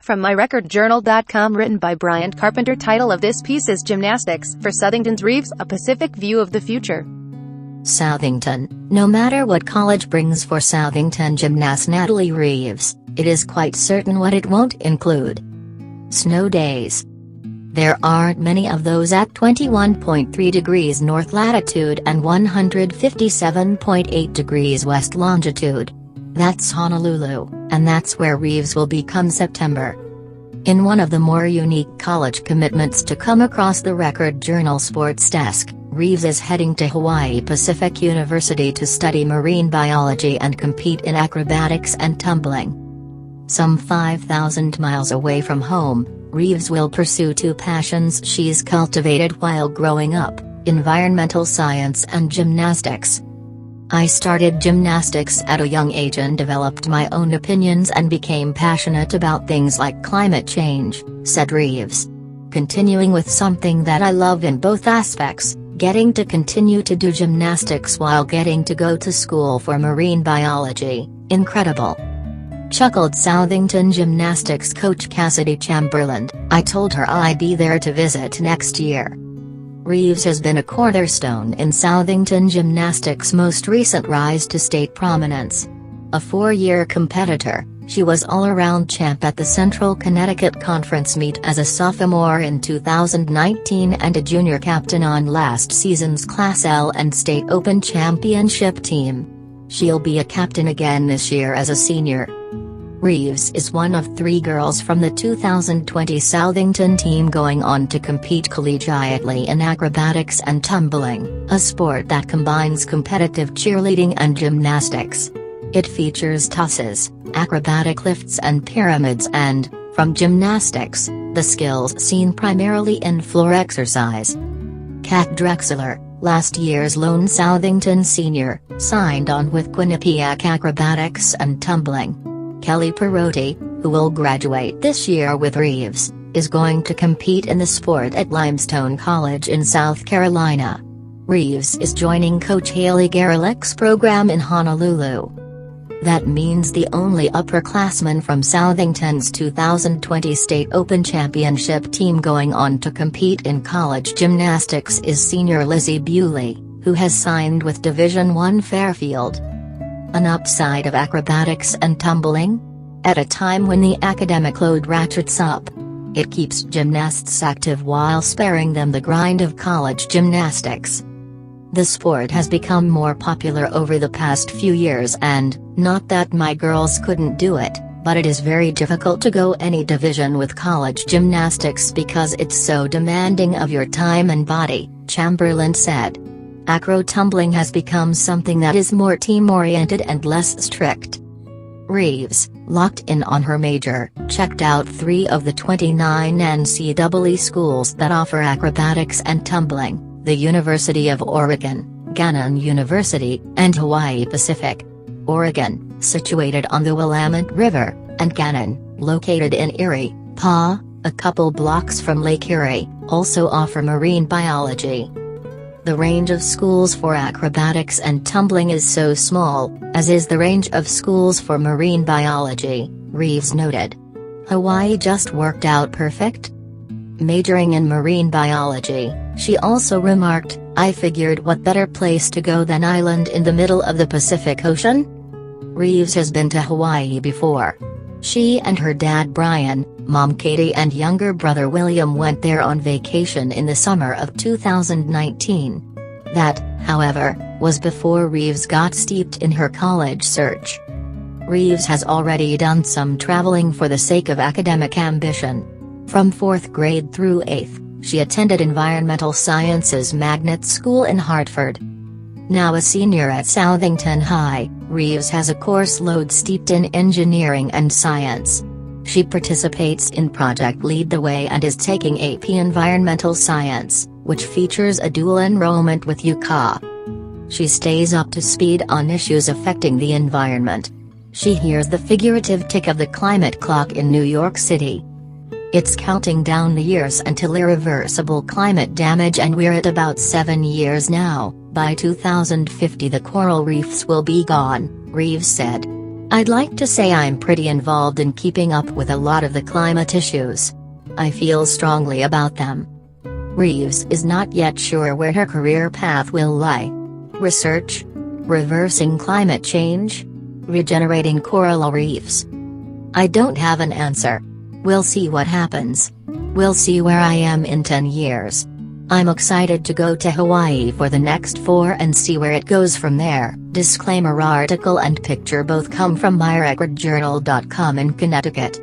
From myrecordjournal.com, written by Bryant Carpenter. Title of this piece is Gymnastics, for Southington Reeves, a Pacific View of the Future. Southington. No matter what college brings for Southington gymnast Natalie Reeves, it is quite certain what it won't include. Snow days. There aren't many of those at 21.3 degrees north latitude and 157.8 degrees west longitude. That's Honolulu, and that's where Reeves will be come September. In one of the more unique college commitments to come across the Record Journal sports desk, Reeves is heading to Hawaii Pacific University to study marine biology and compete in acrobatics and tumbling. Some 5,000 miles away from home, Reeves will pursue two passions she's cultivated while growing up: environmental science and gymnastics. "I started gymnastics at a young age and developed my own opinions and became passionate about things like climate change," said Reeves. Continuing with something that I love in both aspects, getting to continue to do gymnastics while getting to go to school for marine biology, incredible. Chuckled Southington gymnastics coach Cassidy Chamberlain. "I told her I'd be there to visit next year." Reeves has been a cornerstone in Southington gymnastics' most recent rise to state prominence. A four-year competitor, she was all-around champ at the Central Connecticut Conference meet as a sophomore in 2019 and a junior captain on last season's Class L and State Open Championship team. She'll be a captain again this year as a senior. Reeves is one of three girls from the 2020 Southington team going on to compete collegiately in acrobatics and tumbling, a sport that combines competitive cheerleading and gymnastics. It features tosses, acrobatic lifts and pyramids and, from gymnastics, the skills seen primarily in floor exercise. Kat Drexler, last year's lone Southington senior, signed on with Quinnipiac Acrobatics and Tumbling. Kelly Perotti, who will graduate this year with Reeves, is going to compete in the sport at Limestone College in South Carolina. Reeves is joining coach Haley Garelick's program in Honolulu. That means the only upperclassman from Southington's 2020 State Open Championship team going on to compete in college gymnastics is senior Lizzie Bewley, who has signed with Division I Fairfield. An upside of acrobatics and tumbling? At a time when the academic load ratchets up, it keeps gymnasts active while sparing them the grind of college gymnastics. The sport has become more popular over the past few years, and, not that my girls couldn't do it, but it is very difficult to go any division with college gymnastics because it's so demanding of your time and body, Chamberlain said. Acro tumbling has become something that is more team-oriented and less strict. Reeves, locked in on her major, checked out 3 of the 29 NCAA schools that offer acrobatics and tumbling: the University of Oregon, Gannon University, and Hawaii Pacific. Oregon, situated on the Willamette River, and Gannon, located in Erie, PA, a couple blocks from Lake Erie, also offer marine biology. The range of schools for acrobatics and tumbling is so small, as is the range of schools for marine biology, Reeves noted. Hawaii just worked out perfect? Majoring in marine biology, she also remarked, "I figured what better place to go than island in the middle of the Pacific Ocean?" Reeves has been to Hawaii before. She and her dad Brian, mom Katie and younger brother William went there on vacation in the summer of 2019. That, however, was before Reeves got steeped in her college search. Reeves has already done some traveling for the sake of academic ambition. From 4th grade through 8th, she attended Environmental Sciences Magnet School in Hartford. Now a senior at Southington High, Reeves has a course load steeped in engineering and science. She participates in Project Lead the Way and is taking AP Environmental Science, which features a dual enrollment with UCA. She stays up to speed on issues affecting the environment. She hears the figurative tick of the climate clock in New York City. It's counting down the years until irreversible climate damage, and we're at about 7 years now. By 2050 the coral reefs will be gone, Reeves said. I'd like to say I'm pretty involved in keeping up with a lot of the climate issues. I feel strongly about them. Reeves is not yet sure where her career path will lie. Research? Reversing climate change? Regenerating coral reefs? I don't have an answer. We'll see what happens. We'll see where I am in 10 years. I'm excited to go to Hawaii for the next 4 and see where it goes from there. Disclaimer: article and picture both come from myrecordjournal.com in Connecticut.